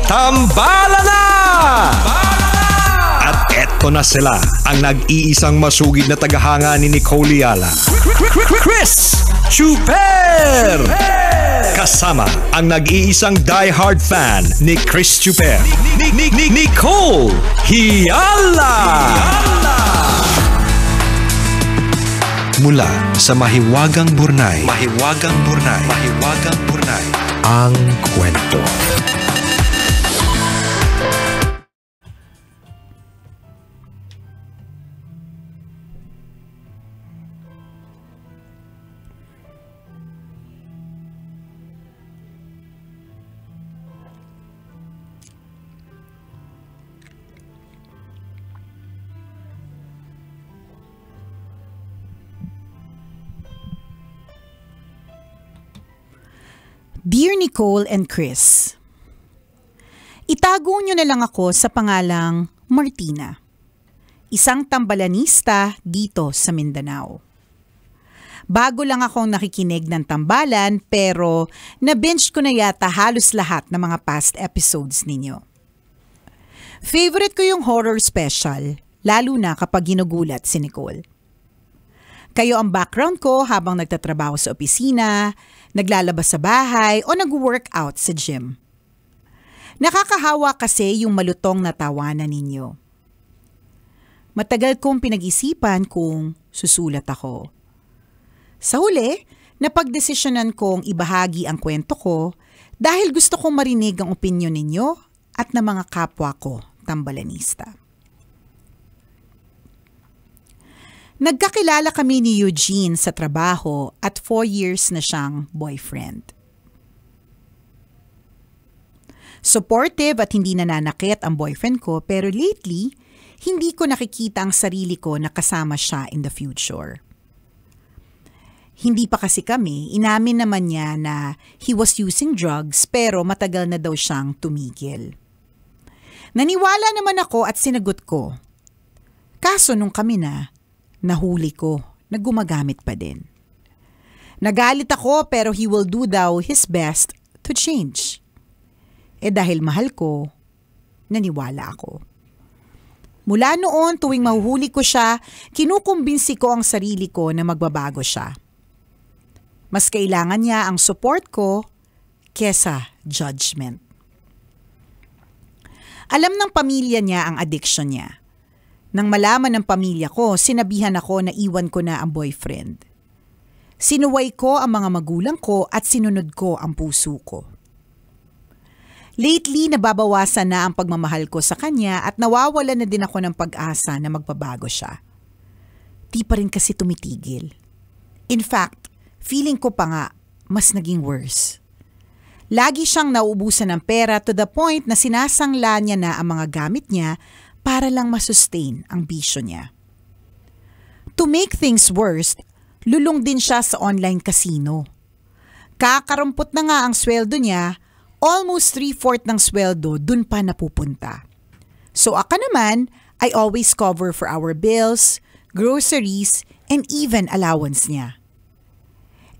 Tambala na! At eto na sila, ang nag-iisang masugid na tagahanga ni Nicole Yala, Chris Chuper! Kasama ang nag-iisang die-hard fan ni Chris Chuper, Nicole Yala! Mula sa Mahiwagang Burnay, ang kwento. Dear Nicole and Chris, itago nyo na lang ako sa pangalang Martina, isang tambalanista dito sa Mindanao. Bago lang akong nakikinig ng tambalan pero na-binge ko na yata halos lahat ng mga past episodes ninyo. Favorite ko yung horror special, lalo na kapag ginugulat si Nicole. Kayo ang background ko habang nagtatrabaho sa opisina, naglalabas sa bahay o nag-workout sa gym. Nakakahawa kasi yung malutong na tawanan ninyo. Matagal kong pinag-isipan kung susulat ako. Sa huli, napagdesisyonan kong ibahagi ang kwento ko dahil gusto kong marinig ang opinyon ninyo at ng mga kapwa ko tambalanista. Nagkakilala kami ni Eugene sa trabaho at 4 years na siyang boyfriend. Supportive at hindi nananakit ang boyfriend ko pero lately, hindi ko nakikita ang sarili ko na kasama siya in the future. Hindi pa kasi kami, inamin naman niya na he was using drugs pero matagal na daw siyang tumigil. Naniwala naman ako at sinagot ko. Kaso nung kami nahuli ko na gumagamit pa din. Nagalit ako pero he will do daw his best to change. Dahil mahal ko, naniwala ako. Mula noon tuwing mahuhuli ko siya, kinukumbinsi ko ang sarili ko na magbabago siya. Mas kailangan niya ang support ko kesa judgment. Alam ng pamilya niya ang addiction niya. Nang malaman ng pamilya ko, sinabihan ako na iwan ko na ang boyfriend. Sinuway ko ang mga magulang ko at sinunod ko ang puso ko. Lately, nababawasan na ang pagmamahal ko sa kanya at nawawala na din ako ng pag-asa na magbabago siya. Di pa rin kasi tumitigil. In fact, feeling ko pa nga, mas naging worse. Lagi siyang nauubusan ng pera to the point na sinasangla niya na ang mga gamit niya para lang masustain ang bisyo niya. To make things worse, lulong din siya sa online casino. Kakarampot na nga ang sweldo niya, almost 3/4 ng sweldo dun pa napupunta. So ako naman, I always cover for our bills, groceries, and even allowance niya.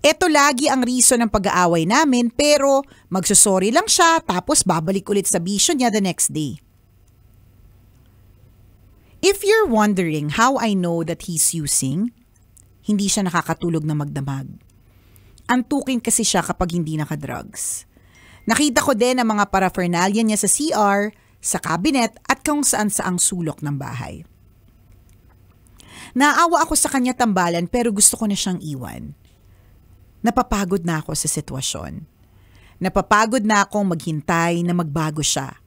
Ito lagi ang reason ng pag-aaway namin pero magsusorry lang siya tapos babalik ulit sa bisyo niya the next day. If you're wondering how I know that he's using, hindi siya nakakatulog na magdamag. Antukin kasi siya kapag hindi nakadrugs. Nakita ko din ang mga paraphernalia niya sa CR, sa cabinet at kung saan saang sulok ng bahay. Naawa ako sa kanya tambalan pero gusto ko na siyang iwan. Napapagod na ako sa sitwasyon. Napapagod na akong maghintay na magbago siya.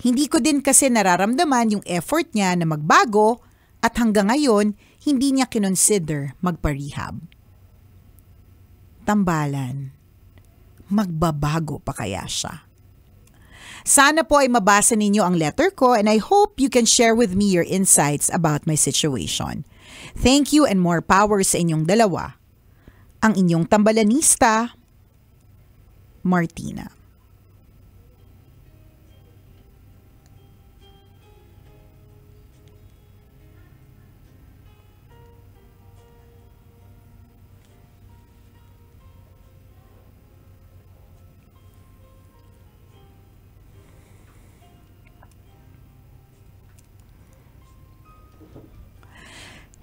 Hindi ko din kasi nararamdaman yung effort niya na magbago at hanggang ngayon, hindi niya kinonsider magpa-rehab. Tambalan, magbabago pa kaya siya? Sana po ay mabasa ninyo ang letter ko and I hope you can share with me your insights about my situation. Thank you and more power sa inyong dalawa. Ang inyong tambalanista, Martina.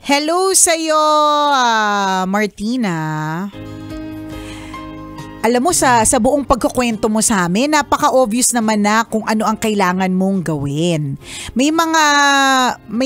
Hello sa'yo, Martina. Alam mo, sa buong pagkukwento mo sa amin, napaka-obvious naman na kung ano ang kailangan mong gawin. May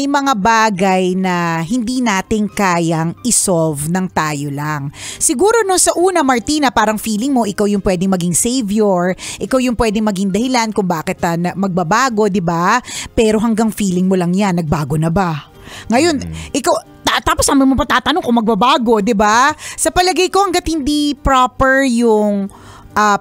mga bagay na hindi natin kayang isolve ng tayo lang. Siguro no sa una, Martina, parang feeling mo ikaw yung pwedeng maging savior, ikaw yung pwedeng maging dahilan kung bakit magbabago, di ba? Pero hanggang feeling mo lang yan, nagbago na ba? Ngayon, ikaw, tapos sabi mo pa tatanong kung magbabago, di ba? Sa palagay ko, hanggat hindi proper yung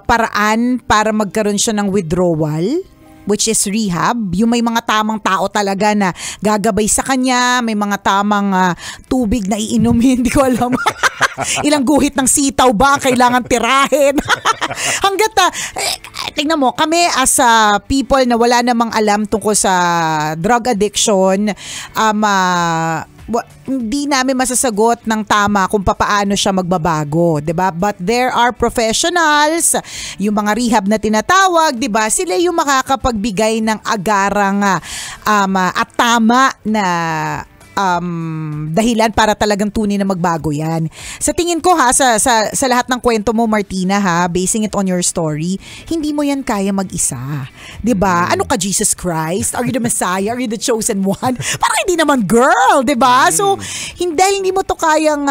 paraan para magkaroon siya ng withdrawal, which is rehab, yung may mga tamang tao talaga na gagabay sa kanya, may mga tamang tubig na iinumin, hindi ko alam. Ilang guhit ng sitaw ba kailangan tirahin? Hanggat, tingnan mo, kami as people na wala namang alam tungkol sa drug addiction, hindi namin masasagot ng tama kung paano siya magbabago, 'di ba? But there are professionals, yung mga rehab na tinatawag, 'di ba? Sila yung makakapagbigay ng agarang at tama na dahilan para talagang tunay na magbago yan. Sa tingin ko sa lahat ng kwento mo, Martina, basing it on your story, hindi mo yan kaya mag-isa. 'Di ba? Ano ka, Jesus Christ? Are you the Messiah? Are you the chosen one? Parang hindi naman, girl, 'di ba? So, hindi mo to kayang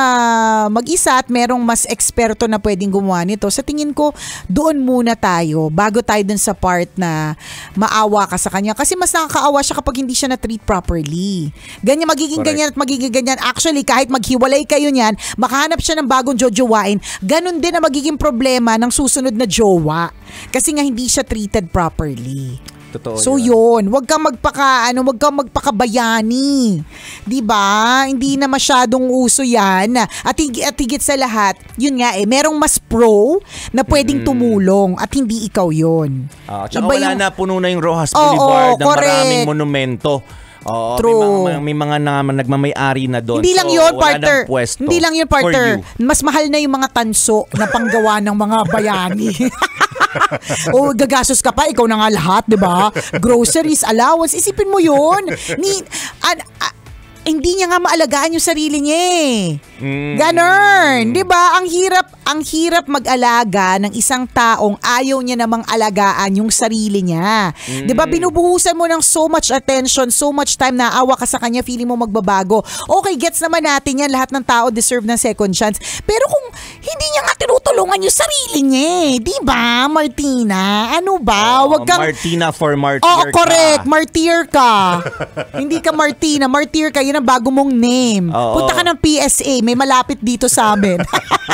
mag-isa at merong mas eksperto na pwedeng gumawa nito. Sa tingin ko, doon muna tayo bago tayo dun sa part na maawa ka sa kanya. Kasi mas nakakaawa siya kapag hindi siya na-treat properly. Magiging ganyan at magiging ganyan. Actually, kahit maghiwalay kayo niyan, makahanap siya ng bagong jojowain, ganun din ang magiging problema ng susunod na jowa. Kasi nga hindi siya treated properly. Totoo so yun, wag kang magpakabayani. 'Di ba? Hindi na masyadong uso 'yan. At higit sa lahat, yun nga merong mas pro na pwedeng tumulong at hindi ikaw 'yon. Tsaka wala na, puno na yung Rojas Boulevard ng maraming monumento. Oo, true. May mga nagmamay-ari na doon. Hindi lang yun, partner. Hindi lang yun, partner. Mas mahal na yung mga tanso na panggawa ng mga bayani. O gagastos ka pa, ikaw na nga lahat, 'di ba? Groceries, allowance, isipin mo 'yun. Hindi niya nga maalagaan yung sarili niya Ganon, 'di ba? Ang hirap mag-alaga ng isang taong ayaw niya namang alagaan yung sarili niya. 'Di ba? Binubuhusan mo ng so much attention, so much time, naawa ka sa kanya, feeling mo magbabago. Okay, gets naman natin yan, lahat ng tao deserve ng second chance. Pero kung hindi niya nga tinutulungan yung sarili niya, 'di ba, Martina? Ano ba? Wag kang Martina for martyr. Oh, correct, martyr ka. Hindi ka Martina, martyr ka. Yun ang bago mong name. Punta ka ng PSA, may malapit dito sa amin.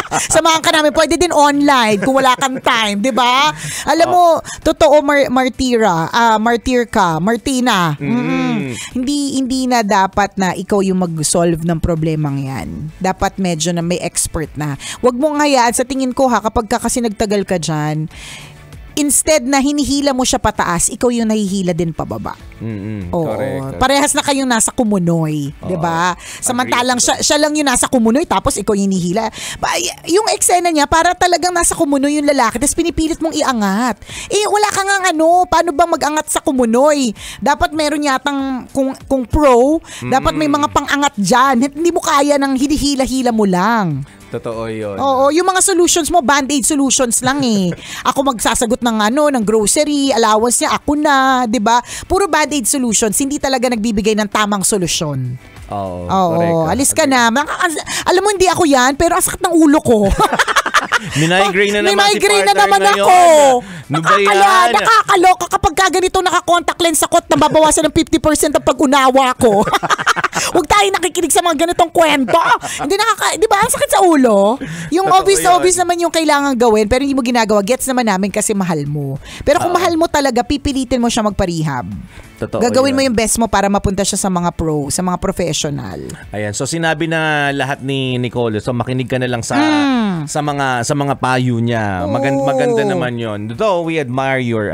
Samahan ka namin, pwede din online kung wala kang time, 'di ba? Alam mo, totoo, martyr ka, Martina. Hindi na dapat na ikaw yung mag-solve ng problemang 'yan. Dapat medyo na may expert na. Wag mong hayaan, sa tingin ko kapag kasi nagtagal ka diyan, instead na hinihila mo siya pataas, ikaw yung nahihila din pababa. Correct. Parehas na kayong nasa kumunoy, 'di ba? Samantalang siya lang yung nasa kumunoy tapos ikaw yung hinihila. Yung eksena niya para talagang nasa kumunoy yung lalaki tapos pinipilit mong iangat. Wala ka nga paano bang mag-angat sa kumunoy? Dapat meron yatang kung pro, dapat may mga pang-angat diyan. Hindi mo kaya ng hinihila-hila mo lang. Totoo yun. Oo, yung mga solutions mo, band-aid solutions lang Ako magsasagot ng grocery, allowance niya, ako na, 'di ba? Puro band-aid solutions, hindi talaga nagbibigay ng tamang solusyon. Oo, alis ka na. Alam mo, hindi ako yan, pero ang sakit ng ulo ko. May migraine na naman si partner na naman ngayon. ako. Ano ba yan? Nakakaloka kapag ganito naka-contact lens ako at nababawasan ng 50% ang pag-unawa ko. Huwag tayo nakikinig sa mga ganitong kwento. Hindi di ba? Ang sakit sa ulo. Yung obvious naman yung kailangan gawin, pero hindi mo ginagawa. Gets naman namin kasi mahal mo. Pero kung mahal mo talaga, pipilitin mo siya magpa-rehab. Totoo gagawin mo yun. yung best mo para mapunta siya sa mga pro, sa mga professional. Ayan, so sinabi na lahat ni Nicole, so makinig ka na lang sa mga payo niya. Maganda naman 'yon. Though we admire your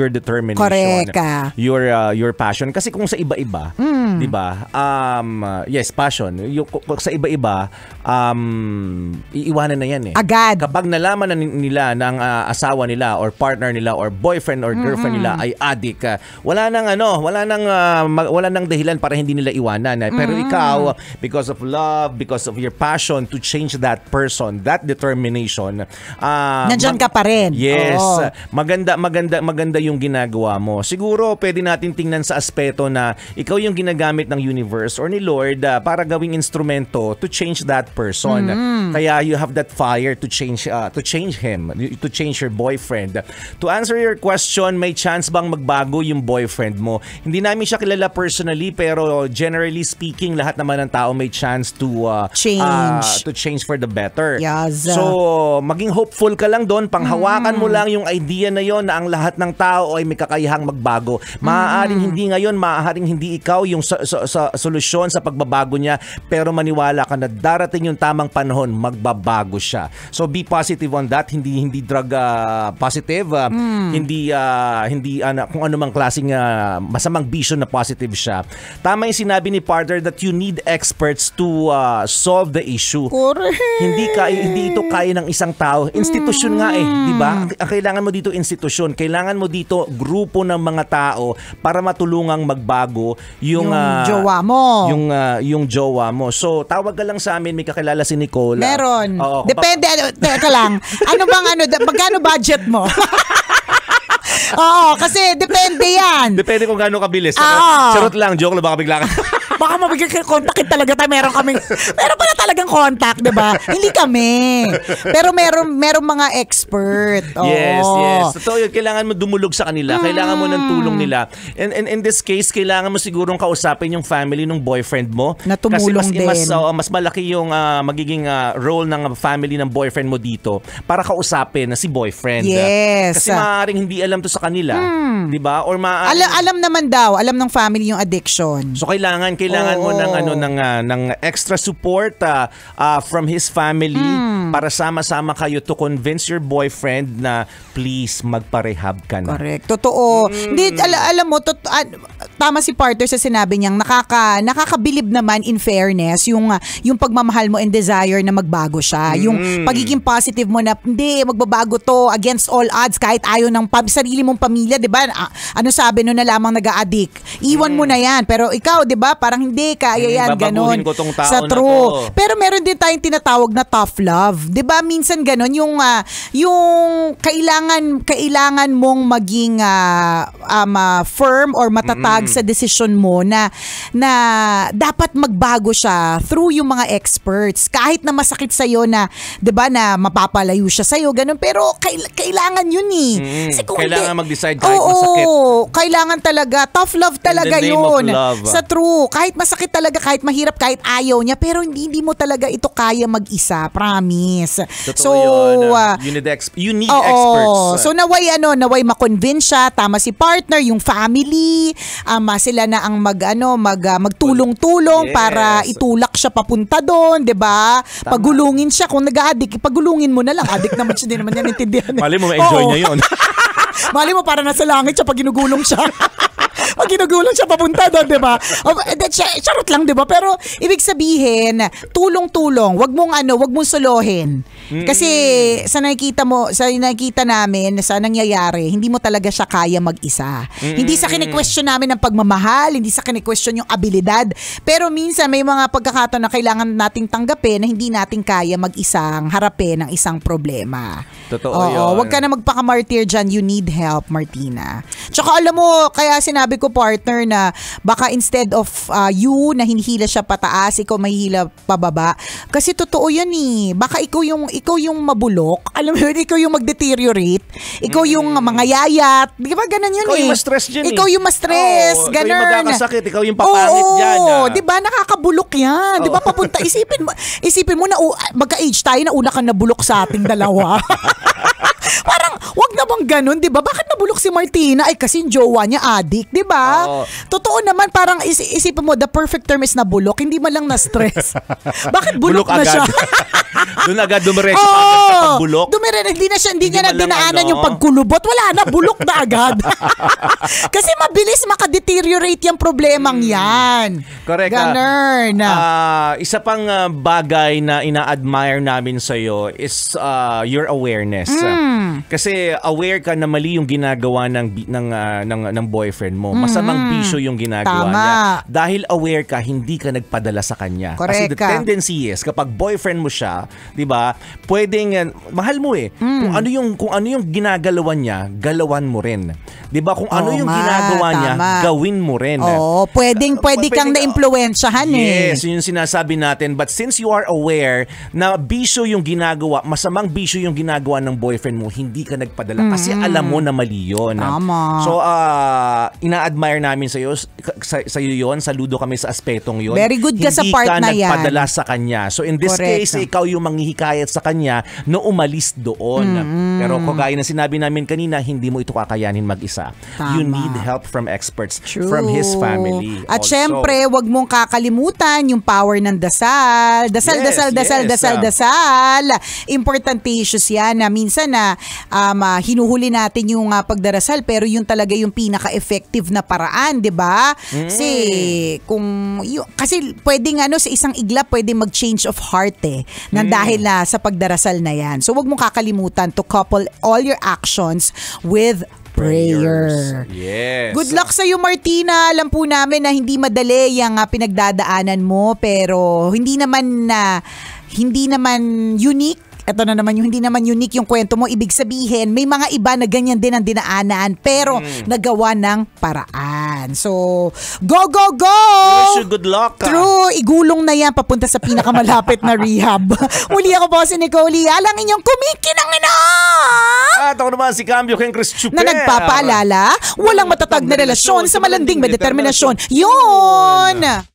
determination. Correct. Your passion kasi kung sa iba-iba, 'di ba? Yes, passion. Sa iba-iba, iiwanan na 'yan Agad. Kapag nalaman na nila ng asawa nila or partner nila or boyfriend or girlfriend nila ay addict, wala nang wala nang dahilan para hindi nila iwanan. Pero ikaw, because of love, because of your passion to change that person, that determination, Nandyan ka pa rin. Yes. Oo. Maganda yung ginagawa mo. Siguro pwede natin tingnan sa aspeto na ikaw yung ginagamit ng universe or ni Lord para gawing instrumento to change that person. Kaya you have that fire to change him, to change your boyfriend. To answer your question, may chance bang magbago yung boyfriend mo? Hindi namin siya kilala personally, pero generally speaking, lahat naman ng tao may chance to change for the better. Yes. So, maging hopeful ka lang doon, panghawakan mo lang yung idea na yon na ang lahat ng tao ay may kakayahang magbago. Maaaring hindi ngayon, maaaring hindi ikaw yung solusyon sa pagbabago niya, pero maniwala ka na darating yung tamang panahon, magbabago siya. So be positive on that, hindi drug positive, hindi kung ano mang klaseng masamang vision na positive siya. Tama yung sinabi ni partner that you need experts to solve the issue. Correct. Hindi ito kaya ng isang tao. Institusyon nga di ba? Ang kailangan mo dito institusyon, kailangan mo dito grupo ng mga tao para matulungang magbago yung jowa mo. Yung jowa mo. So tawag ka lang sa amin, may kakilala si Nicole. Meron. Oo, Depende, teka lang. Magkano budget mo? Oo, kasi depende yan. Depende kung gaano kabilis. Oo. Charot lang, joke lang, baka bigla ka. Baka mabigyan kayo kontakin talaga tayo. Meron pala talagang contact, di ba? Hindi kami. Pero meron mga expert. Oo. Yes. Totoo yun. Kailangan mo dumulog sa kanila. Kailangan mo ng tulong nila. And in this case, kailangan mo sigurong kausapin yung family ng boyfriend mo. Na tumulong din. Mas malaki yung magiging role ng family ng boyfriend mo dito para kausapin na si boyfriend. Yes. Kasi maaaring hindi alam to sa kanila. Di ba? Or alam naman daw. Alam ng family yung addiction. So kailangan mo ng extra support from his family para sama-sama kayo to convince your boyfriend na please magpa-rehab ka na. Correct. Totoo. Hindi, alam mo, tama si partner sa sinabi niyang nakakabilib naman in fairness yung pagmamahal mo and desire na magbago siya. Yung pagiging positive mo na hindi, magbabago to against all odds kahit ayaw ng sarili mong pamilya, di ba? Ano sabi no na lamang nag-a-addict? Iwan mo na yan. Pero ikaw, di ba? Parang hindi, kaya yan, ganon. Ko tong tao sa na true. to. Pero meron din tayong tinatawag na tough love. 'Di ba? Minsan ganon yung kailangan mong maging firm or matatag sa desisyon mo na dapat magbago siya through yung mga experts. Kahit na masakit sa iyo na 'di ba na mapapalayo siya sa iyo, ganon. Pero kailangan yun eh. Kasi kailangan mag-decide kahit masakit. Kailangan talaga tough love talaga In the name of yun. love. Sa true, kahit masakit talaga, kahit mahirap, kahit ayaw niya, pero hindi mo talaga ito kaya mag-isa, promise. Totoo yun. You need experts. So naway ma-convince siya, tama si partner, yung family, sila na ang magtulong-tulong para itulak siya papunta doon, 'di ba? Pagulungin siya kung nag-a-addict, pagulungin mo na lang. Addict naman siya, hindi naman yan intindihan. Mali mo ma-enjoy niya 'yon. Mali mo para nasa langit siya pag ginugulong siya. Pag ginugulong siya papunta doon, di ba? Charot lang, di ba? Pero ibig sabihin, tulong-tulong. Wag mong solohin. Kasi sa nakikita namin, sa nangyayari, hindi mo talaga siya kaya mag-isa. Hindi sa kini-question namin ang pagmamahal, hindi sa kini-question yung abilidad. Pero minsan may mga pagkakataon na kailangan nating tanggapin na hindi natin kaya mag-isang harapin ang isang problema. Totoo yun. Wag ka na magpaka-martyr dyan. You need help, Martina. Tsaka alam mo, kaya sinabi ko, partner, na baka instead of you na hinihila siya pataas, ikaw mahihila pababa. Kasi totoo yan eh. Baka ikaw yung mabulok. Alam mo yun, ikaw yung mag-deteriorate. Ikaw yung mangayayat. Di ba ganun yun ikaw yung ma-stress dyan Ikaw yung ma-stress. Ganun. Ikaw yung magkakasakit. Ikaw yung papangit dyan. Di ba? Nakakabulok yan. Di ba? Papunta. Isipin mo na magka-age tayo na una kang nabulok sa ating dalawa. Parang, wag na bang ganun, di ba? Bakit nabulok si Martina? Ay, kasi yung jowa niya addict, di ba? Totoo naman, parang isipin mo, the perfect term is nabulok, hindi man lang na-stress. Bakit bulok na siya? Doon agad dumiretso agad sa pagbulok. Hindi niya na dinaanan yung pagkulubot. Wala na, bulok na agad. Kasi mabilis makadeteriorate yung problemang yan. Correct. Ganun. Isa pang bagay na ina-admire namin sa'yo is your awareness. Kasi aware ka na mali yung ginagawa ng boyfriend mo. Masamang bisyo yung ginagawa Tama. niya. Dahil aware ka, hindi ka nagpadala sa kanya. Kasi Correct the ka. tendency is kapag boyfriend mo siya, 'di ba? Pwedeng mahal mo eh. Kung ano yung ginagalawan niya, galawan mo rin. 'Di ba? Kung ano Oo yung nga, ginagawa niya, tama. gawin mo rin. Oo, pwede kang naimpluwensyahan eh. Yes, yun yung sinasabi natin. But since you are aware na bisyo yung ginagawa, masamang bisyo yung ginagawa ng boyfriend mo, hindi ka nagpadala kasi alam mo na mali yun. Tama. So, ina-admire namin sa'yo yun. Saludo kami sa aspetong yun. Very good ka sa part na Hindi yan. ka nagpadala sa kanya. So, in this Correct. case, ikaw yung manghihikayat sa kanya na umalis doon. Pero kagaya na sinabi namin kanina, hindi mo ito kakayanin mag-isa. Tama. You need help from experts, True. from his family. At also. syempre, wag mong kakalimutan yung power ng dasal. Dasal, Yes, dasal, dasal, yes. dasal, dasal. Importanticious yan na minsan na hinuhuli natin yung pagdarasal pero yun talaga yung pinaka-effective na paraan, 'di ba? Kasi kasi pwedeng sa isang iglap pwedeng mag-change of heart nang dahil na sa pagdarasal na yan. So wag mong kakalimutan to couple all your actions with prayer. Yes. Good luck sa iyo, Martina. Alam po namin na hindi madali yung pinagdadaanan mo pero hindi naman unique. Ito na naman yung hindi naman unique yung kwento mo. Ibig sabihin, may mga iba na ganyan din ang dinaanan pero nagawa ng paraan. So, go, go, go! Wish you good luck. True, igulong na yan papunta sa pinakamalapit na rehab. Muli ako po si Nicole Alang inyong kumikinang ina! At ako naman si Cambio King Chris Chuper. Na nagpapaalala, walang matatag na relasyon sa malanding may determinasyon. Yun!